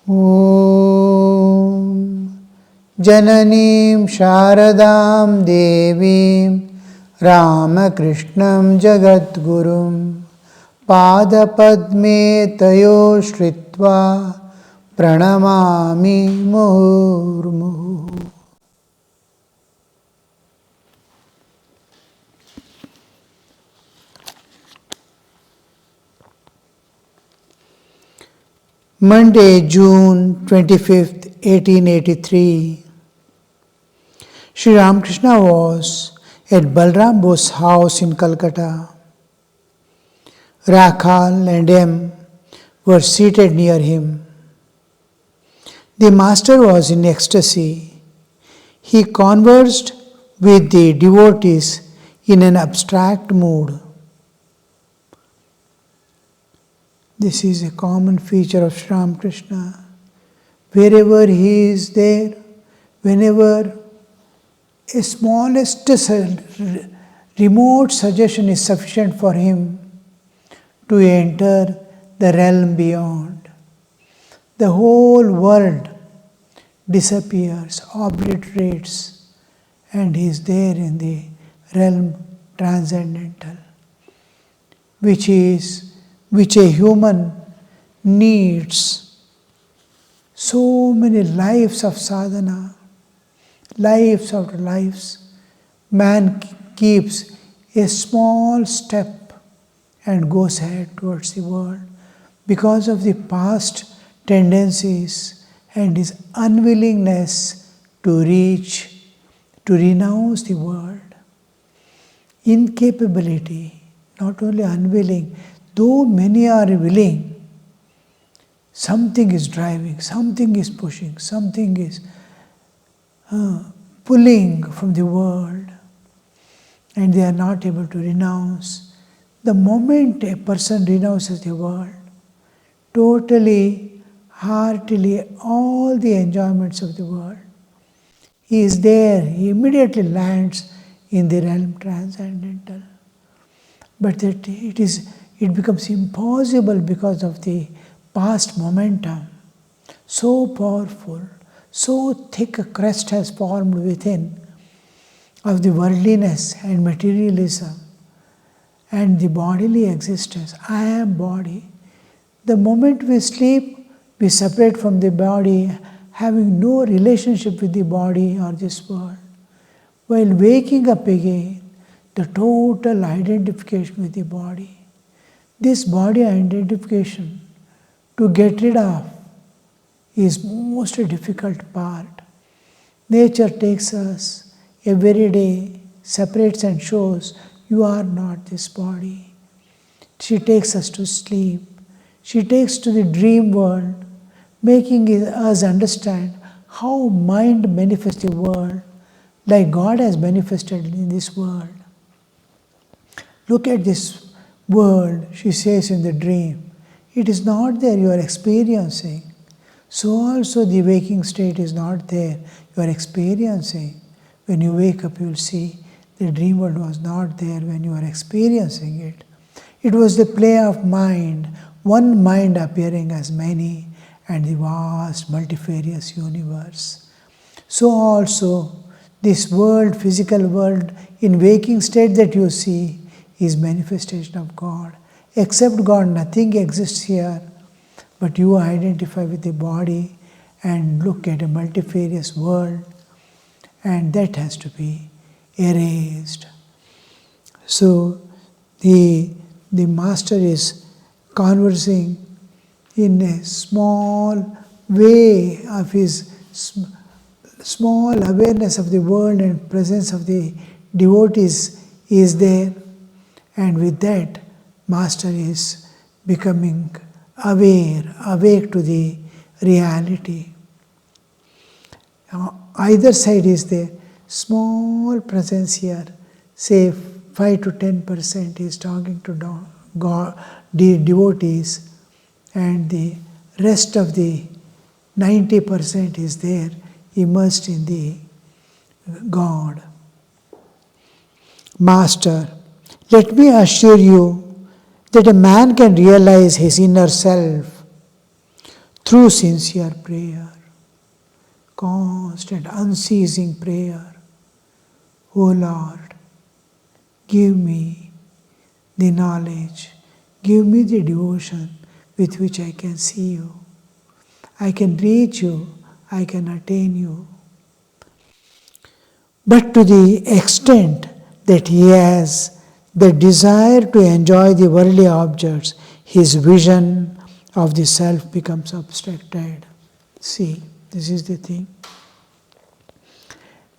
Om Jananim Sharadam Devim Ramakrishnam Jagadgurum Padapadme Tayo Shritva Pranamami Murmuhu. Monday, June 25th, 1883. Sri Ramakrishna was at Balram Bose's house in Calcutta. Rakhal and M were seated near him. The master was in ecstasy. He conversed with the devotees in an abstract mood. This is a common feature of Sri Ramakrishna. Wherever he is there, whenever a smallest remote suggestion is sufficient for him to enter the realm beyond, the whole world disappears, obliterates, and he is there in the realm transcendental, which a human needs. So many lives of sadhana, lives after lives, man keeps a small step and goes ahead towards the world because of the past tendencies and his unwillingness to renounce the world. Incapability, not only unwilling, though many are willing, something is driving, something is pushing, something is pulling from the world, and they are not able to renounce. The moment a person renounces the world, totally, heartily, all the enjoyments of the world, he is there, he immediately lands in the realm transcendental. But that it becomes impossible because of the past momentum. So powerful, so thick a crust has formed within of the worldliness and materialism and the bodily existence. I am body. The moment we sleep, we separate from the body, having no relationship with the body or this world. While waking up again, the total identification with the body. This body identification, to get rid of, is most difficult part. Nature takes us every day, separates and shows, you are not this body. She takes us to sleep. She takes to the dream world, making us understand how mind manifests the world, like God has manifested in this world. Look at this world, she says in the dream. It is not there, you are experiencing. So also the waking state is not there, you are experiencing. When you wake up, you will see the dream world was not there when you are experiencing it. It was the play of mind, one mind appearing as many, and the vast multifarious universe. So also this world, physical world, in waking state that you see, is manifestation of God. Except God, nothing exists here, but you identify with the body and look at a multifarious world, and that has to be erased. So the master is conversing in a small way of his small awareness of the world and presence of the devotees is there. And with that, master is becoming awake to the reality. Either side is there. Small presence here, say 5 to 10% is talking to God, the devotees, and the rest of the 90% is there, immersed in the God. Master, let me assure you that a man can realize his inner self through sincere prayer, constant, unceasing prayer. O Lord, give me the knowledge, give me the devotion with which I can see you. I can reach you, I can attain you. But to the extent that he has the desire to enjoy the worldly objects, his vision of the self becomes abstracted. See, this is the thing.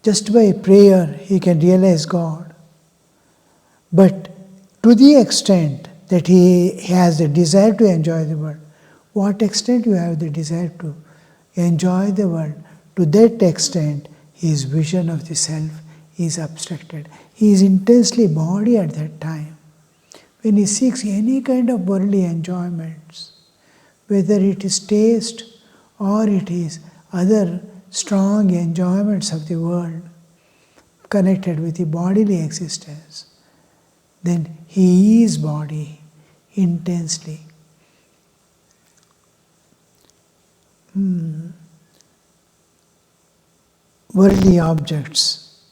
Just by prayer he can realize God. But to the extent that he has the desire to enjoy the world, what extent you have the desire to enjoy the world, to that extent his vision of the self is abstracted. He is intensely body at that time. When he seeks any kind of worldly enjoyments, whether it is taste or it is other strong enjoyments of the world connected with the bodily existence, then he is body intensely. Worldly objects.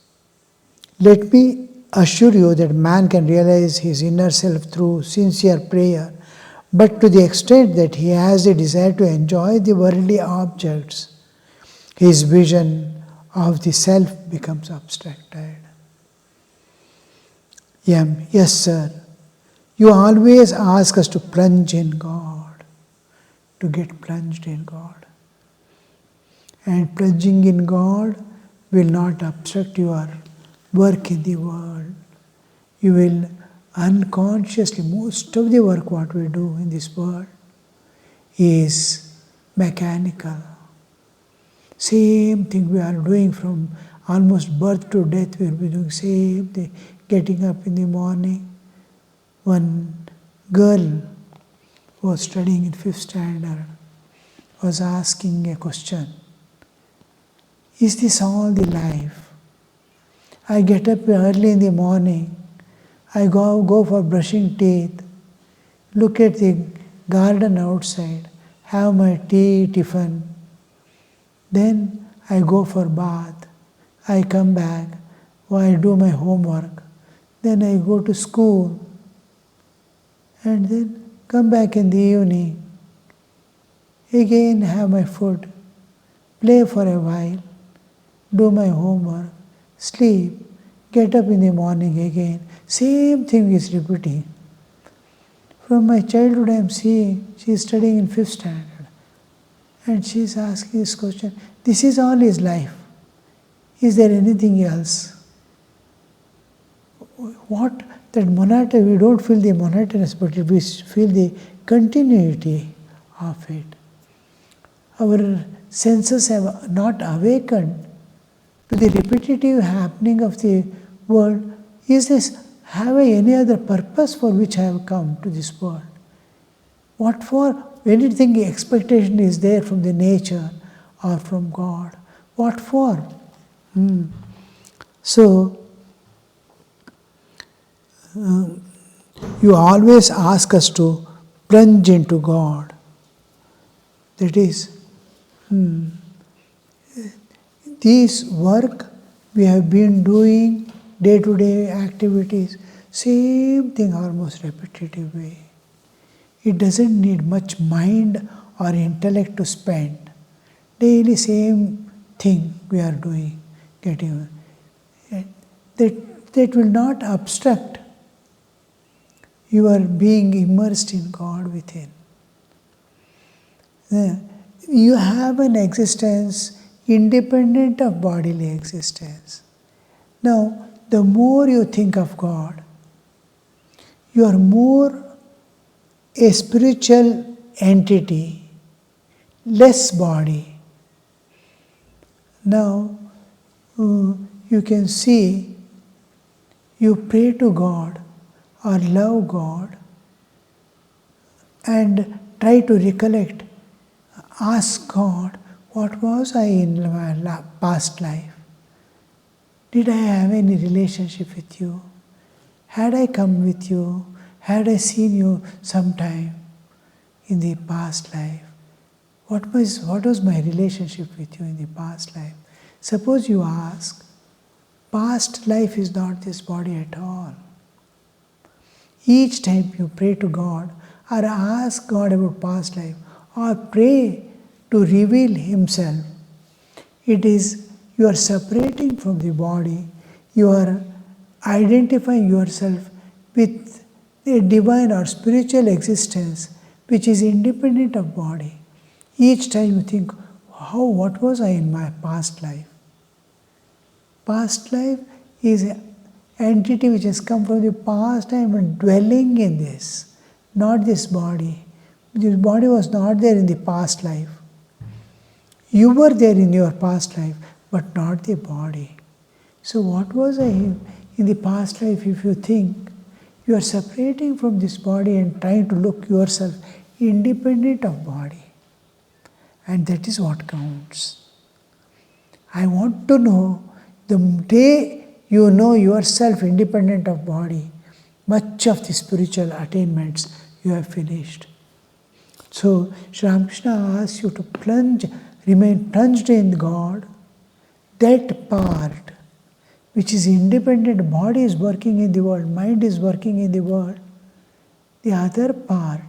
Let me assure you that man can realize his inner self through sincere prayer, but to the extent that he has a desire to enjoy the worldly objects, his vision of the self becomes abstracted. Yes, sir. You always ask us to plunge in God, to get plunged in God. And plunging in God will not obstruct your work in the world. You will unconsciously, most of the work what we do in this world is mechanical. Same thing we are doing from almost birth to death, we will be doing same thing, getting up in the morning. One girl who was studying in 5th standard was asking a question. Is this all the life? I get up early in the morning, I go for brushing teeth, look at the garden outside, have my tea, tiffin, then I go for bath, I come back, I do my homework, then I go to school, and then come back in the evening, again have my food, play for a while, do my homework, sleep, get up in the morning again. Same thing is repeating. From my childhood I am seeing, she is studying in 5th standard. And she is asking this question, this is all his life. Is there anything else? What? That monotony, we don't feel the monotonous, but we feel the continuity of it. Our senses have not awakened to the repetitive happening of the world. Is this, have I any other purpose for which I have come to this world? What for? Anything expectation is there from the nature or from God. What for? So, you always ask us to plunge into God. That is, this work we have been doing, day-to-day activities, same thing, almost repetitive way. It doesn't need much mind or intellect to spend. Daily same thing we are doing, getting. That will not obstruct your being immersed in God within. You have an existence independent of bodily existence. Now, the more you think of God, you are more a spiritual entity, less body. Now, you can see, you pray to God or love God and try to recollect, ask God, what was I in my past life? Did I have any relationship with you? Had I come with you? Had I seen you sometime in the past life? what was my relationship with you in the past life? Suppose you ask, past life is not this body at all. Each time you pray to God or ask God about past life or pray to reveal Himself, it is you are separating from the body, you are identifying yourself with a divine or spiritual existence which is independent of body. Each time you think, what was I in my past life? Past life is an entity which has come from the past. I am dwelling in this, not this body. This body was not there in the past life. You were there in your past life, but not the body. So what was I in the past life? If you think you are separating from this body and trying to look yourself independent of body, and that is what counts. I want to know, the day you know yourself independent of body, much of the spiritual attainments you have finished. So Sri Ramakrishna asks you to remain plunged in God. That part which is independent, body is working in the world, mind is working in the world. The other part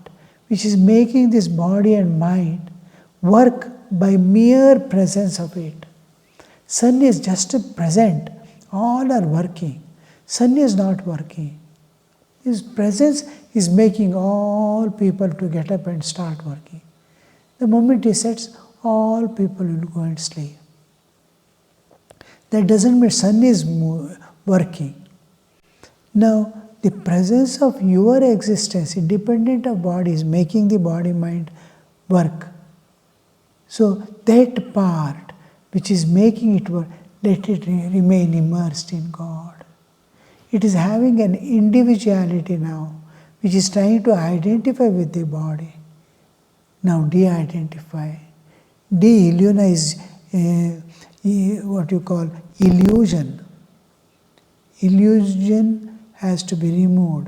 which is making this body and mind work by mere presence of it. Sun is just present, all are working. Sun is not working. His presence is making all people to get up and start working. The moment he sets, all people will go and sleep. That doesn't mean sun is working. Now, the presence of your existence, independent of body, is making the body-mind work. So that part which is making it work, let it remain immersed in God. It is having an individuality now, which is trying to identify with the body. Now de-identify. De-illusionize what you call illusion. Illusion has to be removed.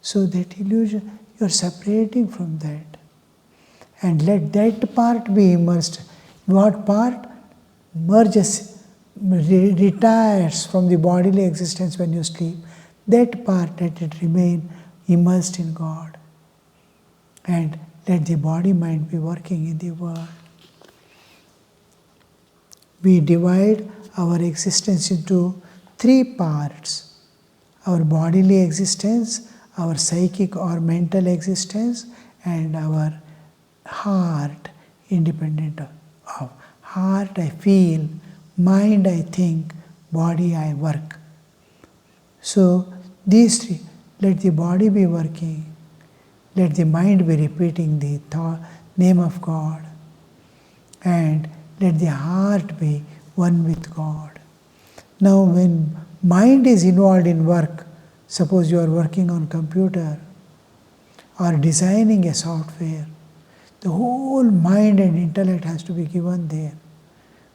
So that illusion, you are separating from that. And let that part be immersed. What part? Merges, retires from the bodily existence when you sleep. That part, let it remain immersed in God. And let the body-mind be working in the world. We divide our existence into three parts: our bodily existence, our psychic or mental existence, and our heart, independent of. Heart I feel, mind I think, body I work. So these three, let the body be working, let the mind be repeating the name of God, and let the heart be one with God. Now when mind is involved in work, suppose you are working on computer or designing a software, the whole mind and intellect has to be given there.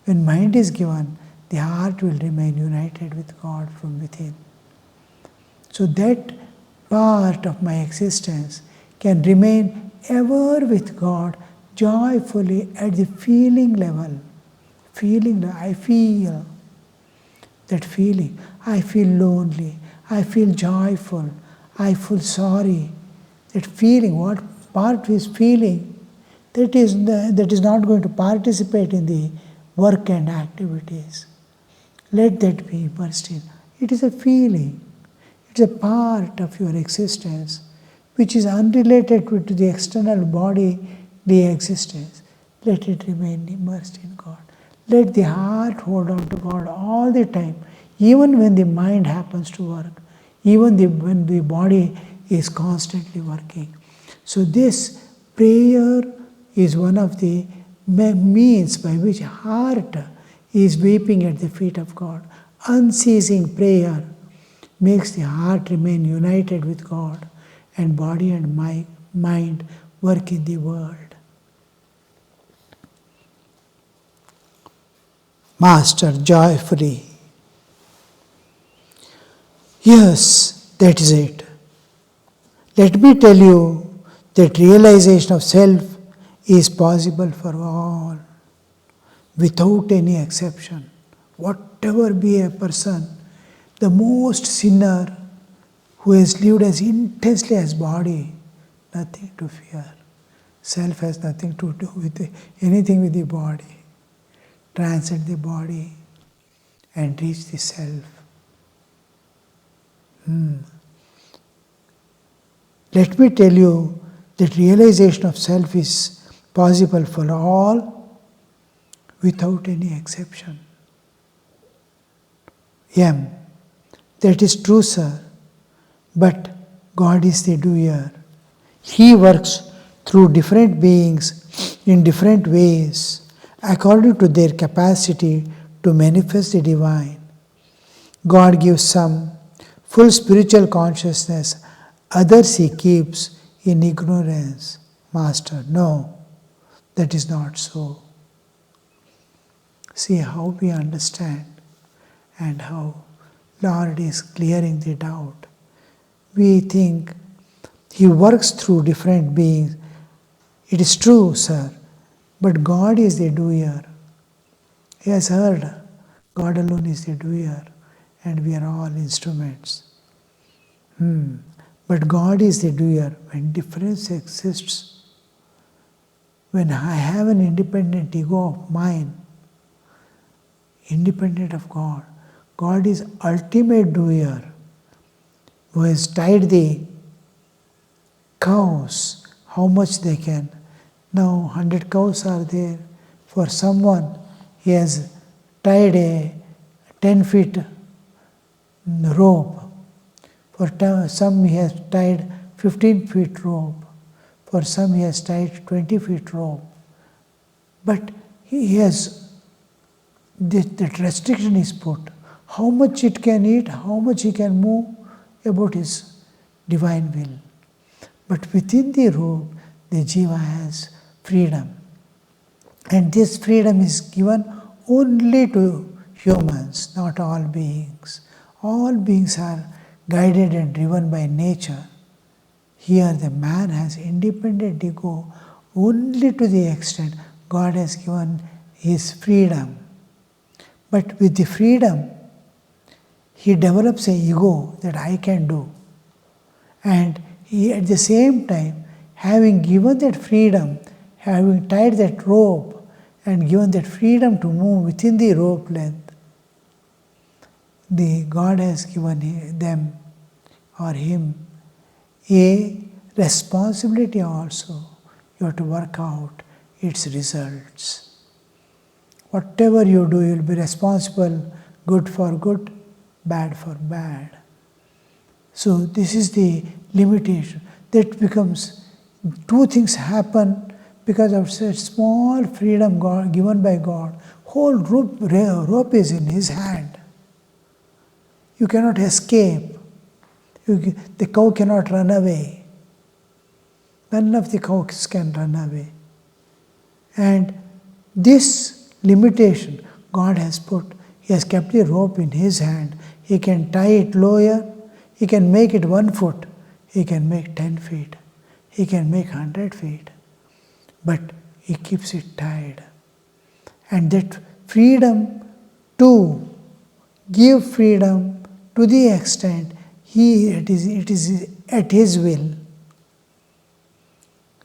When mind is given, the heart will remain united with God from within. So that part of my existence can remain ever with God, joyfully at the feeling level. I feel that feeling. I feel lonely. I feel joyful. I feel sorry. That feeling, what part is feeling, that is not going to participate in the work and activities. Let that be immersed in. It is a feeling. It's a part of your existence which is unrelated to the external body, the existence. Let it remain immersed in God. Let the heart hold on to God all the time, even when the mind happens to work, even when the body is constantly working. So this prayer is one of the means by which heart is weeping at the feet of God. Unceasing prayer makes the heart remain united with God, and body and mind work in the world. Master joyfully. Yes, that is it. Let me tell you that realization of self is possible for all, without any exception. Whatever be a person, the most sinner who has lived as intensely as body, nothing to fear. Self has nothing to do with anything with the body. Transcend the body and reach the self. Let me tell you that realization of self is possible for all without any exception. M. That is true, sir. But God is the doer. He works through different beings in different ways, according to their capacity to manifest the divine. God gives some full spiritual consciousness, others He keeps in ignorance. Master, no, that is not so. See how we understand and how Lord is clearing the doubt. We think He works through different beings. It is true, sir, but God is the doer. He has heard God alone is the doer and we are all instruments. But God is the doer. When difference exists, when I have an independent ego of mine, independent of God, God is ultimate doer, who has tied the cows, how much they can. Now 100 cows are there. For someone, he has tied a 10 feet rope. For some he has tied 15 feet rope. For some he has tied 20 feet rope. But he has, that restriction is put. How much it can eat, how much he can move about his divine will. But within the rope, the jiva has freedom. And this freedom is given only to humans, not all beings. All beings are guided and driven by nature. Here the man has independent ego only to the extent God has given his freedom. But with the freedom, he develops an ego that I can do. And he, at the same time, having given that freedom, having tied that rope and given that freedom to move within the rope length, the God has given them or him a responsibility also. You have to work out its results. Whatever you do, you will be responsible, good for good, bad for bad. So this is the limitation. That becomes, two things happen because of such small freedom given by God. Whole rope is in His hand. You cannot escape. The cow cannot run away. None of the cows can run away. And this limitation God has put, He has kept the rope in His hand. He can tie it lower, He can make it 1 foot, He can make 10 feet, He can make 100 feet. But He keeps it tied. And that freedom to give freedom to the extent it is at His will.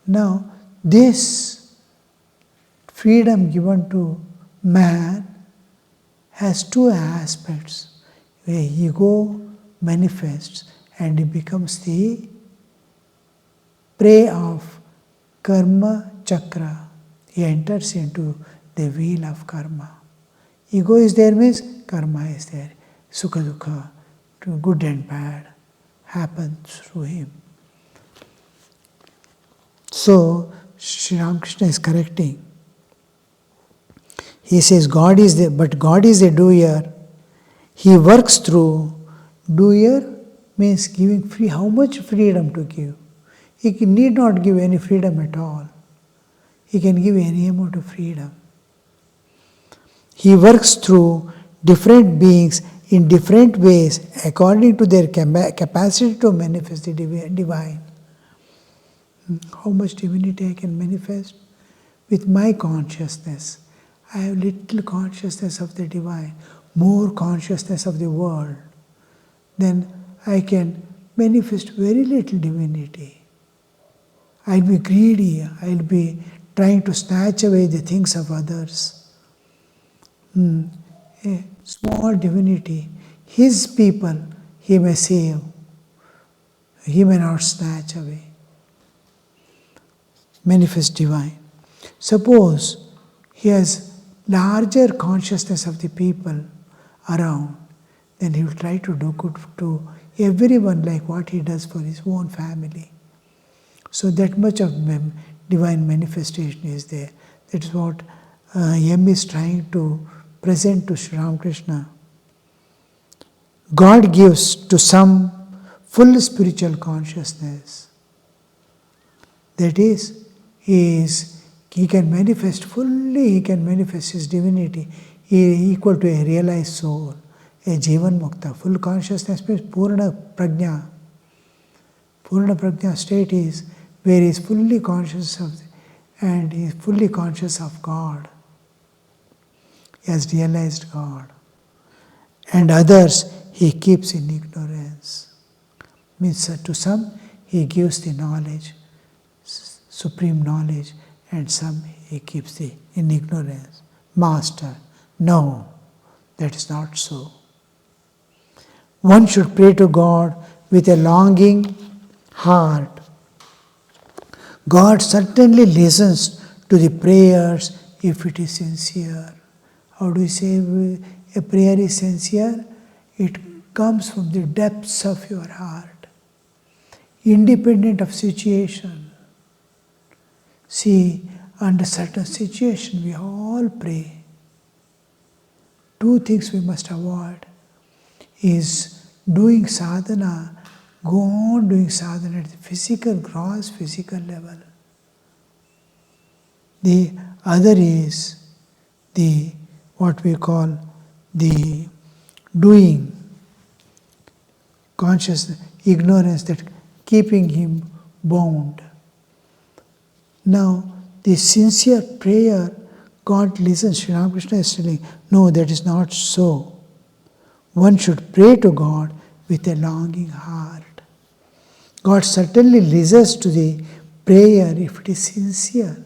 Now, this freedom given to man has two aspects. Where ego manifests and he becomes the prey of karma chakra. He enters into the wheel of karma. Ego is there means karma is there. Sukha dukha, good and bad, happens through him. So, Sri Ramakrishna is correcting. He says, God is the doer. He works through. Doer means giving free. How much freedom to give? He need not give any freedom at all. He can give any amount of freedom. He works through different beings in different ways according to their capacity to manifest the divine. How much divinity I can manifest? with my consciousness. I have little consciousness of the divine, more consciousness of the world. Then I can manifest very little divinity. I'll be greedy, I'll be trying to snatch away the things of others. A small divinity, his people he may save, he may not snatch away. Manifest divine. Suppose he has larger consciousness of the people around, then he will try to do good to everyone like what he does for his own family. So that much of divine manifestation is there. That is what M is trying to present to Sri Ramakrishna. God gives to some full spiritual consciousness. That is, he can manifest fully, he can manifest his divinity. He is equal to a realized soul, a Jivan Mukta. Full consciousness means Purna Prajna. Purna Prajna state is where he is fully conscious of, and he is fully conscious of God. He has realized God. And others he keeps in ignorance. Means to some he gives the knowledge, supreme knowledge, and some he keeps in ignorance. Master, no, that is not so. One should pray to God with a longing heart. God certainly listens to the prayers if it is sincere. How do you say a prayer is sincere? It comes from the depths of your heart, independent of situation. See, under certain situation we all pray. Two things we must avoid is doing sadhana, go on doing sadhana at the physical, gross physical level. The other is what we call the doing, consciousness, ignorance, that keeping him bound. Now, the sincere prayer, God listens. Sri Ramakrishna is telling, no, that is not so. One should pray to God with a longing heart. God certainly listens to the prayer if it is sincere.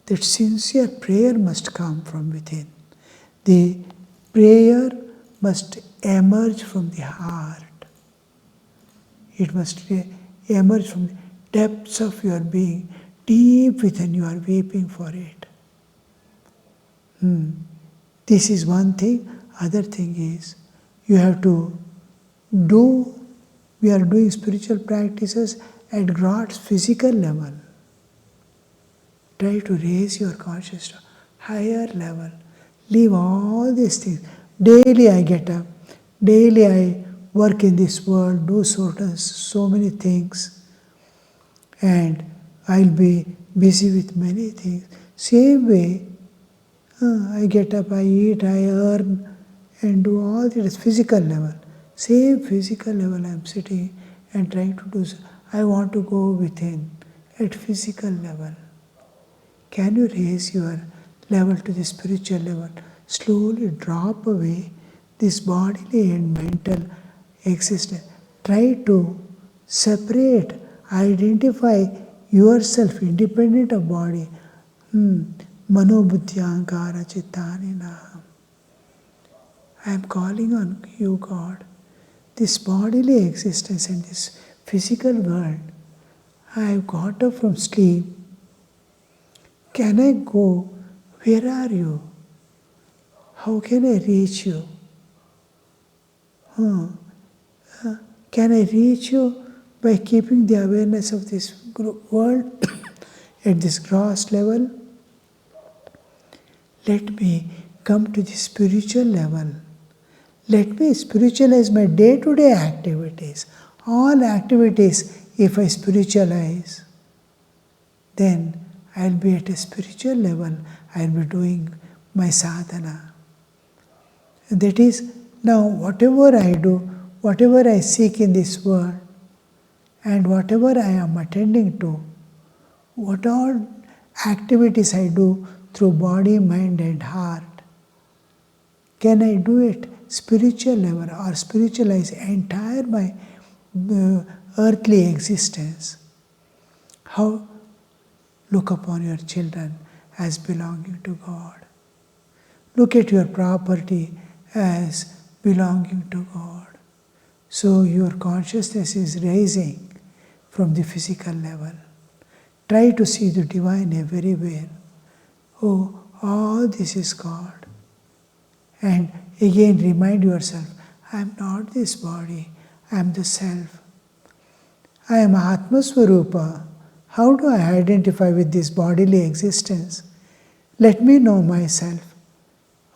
That sincere prayer must come from within. The prayer must emerge from the heart. It must emerge from the depths of your being. Deep within you are weeping for it. This is one thing. Other thing is, you have to we are doing spiritual practices at gross physical level. Try to raise your consciousness to higher level. Leave all these things. Daily I get up. Daily I work in this world, do so many things. And I'll be busy with many things. Same way, I get up, I eat, I earn, and do all this physical level. Same physical level I am sitting and trying to do so. I want to go within at physical level. Can you raise your level to the spiritual level? Slowly drop away this bodily and mental existence. Try to separate, identify yourself independent of body. Mano buddhi ahankara chittani naham. I am calling on you, God. This bodily existence and this physical world, I have got up from sleep. Can I go? Where are you? How can I reach you? Can I reach you by keeping the awareness of this world at this gross level? Let me come to the spiritual level. Let me spiritualize my day-to-day activities. All activities, if I spiritualize, then I'll be at a spiritual level. I'll be doing my sadhana. That is, now whatever I do, whatever I seek in this world, and whatever I am attending to, what all activities I do through body, mind and heart, can I do it spiritual level or spiritualize entire my earthly existence? How? Look upon your children as belonging to God. Look at your property as belonging to God. So your consciousness is rising from the physical level. Try to see the divine everywhere. Oh, all this is God. And again remind yourself, I am not this body, I am the self. I am Atma Swarupa. How do I identify with this bodily existence? Let me know myself.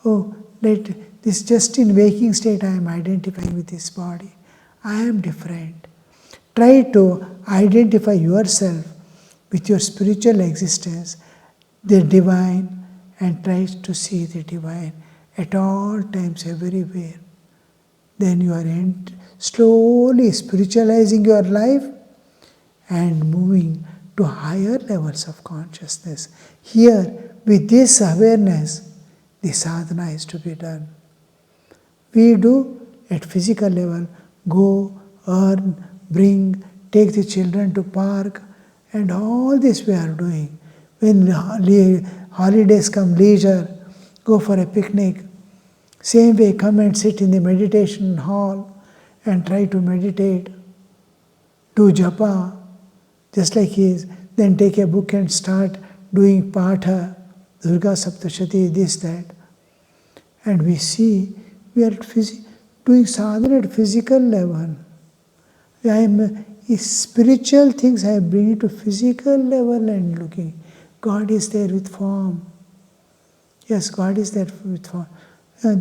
Oh, let this just in waking state I am identifying with this body. I am different. Try to identify yourself with your spiritual existence, the divine, and try to see the divine at all times, everywhere. Then you are slowly spiritualizing your life and moving to higher levels of consciousness. Here, with this awareness, the sadhana is to be done. We do at physical level, go, earn, bring, take the children to park, and all this we are doing. When holidays come, leisure, go for a picnic. Same way, come and sit in the meditation hall and try to meditate. Do japa, just like he is. Then take a book and start doing patha, Durga Saptashati, this, that. And we see we are doing sadhana at physical level. Spiritual things I bring it to physical level and looking. God is there with form. Yes, God is there with form.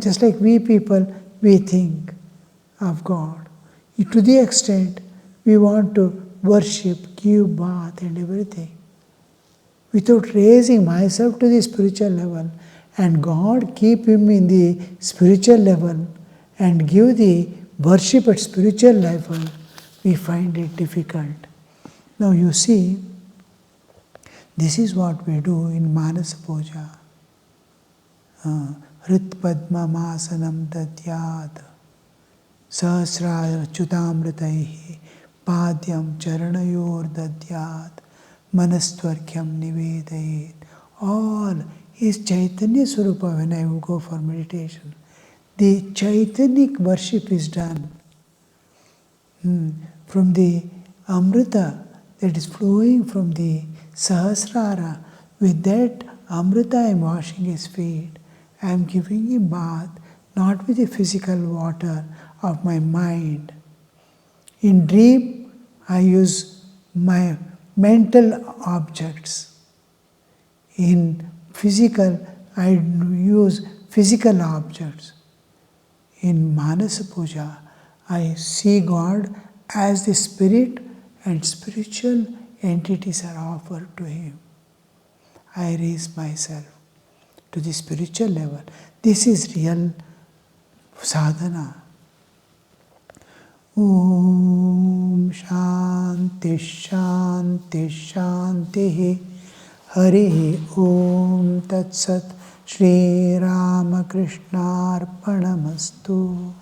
Just like we people, we think of God. To the extent we want to worship, give bath and everything. Without raising myself to the spiritual level, and God keep him in the spiritual level and give the worship at spiritual level, we find it difficult. Now you see, this is what we do in Manasa Puja. Hrit Padma Masanam Dadyat Sahasra Chutamritaihi Padyam Charanayor Dadyat Manastvarkyam Nivedayet. All is Chaitanya Swarupa when I go for meditation. The Chaitanic worship is done from the Amrita that is flowing from the Sahasrara. With that Amrita I am washing his feet. I am giving him bath, not with the physical water of my mind. In dream, I use my mental objects. In physical, I use physical objects. In Manasa Puja, I see God as the spirit and spiritual entities are offered to him. I raise myself to the spiritual level. This is real sadhana. Om Shanti Shanti Shanti Hari Om Tat Sat Shri Ramakrishna Arpanamastu.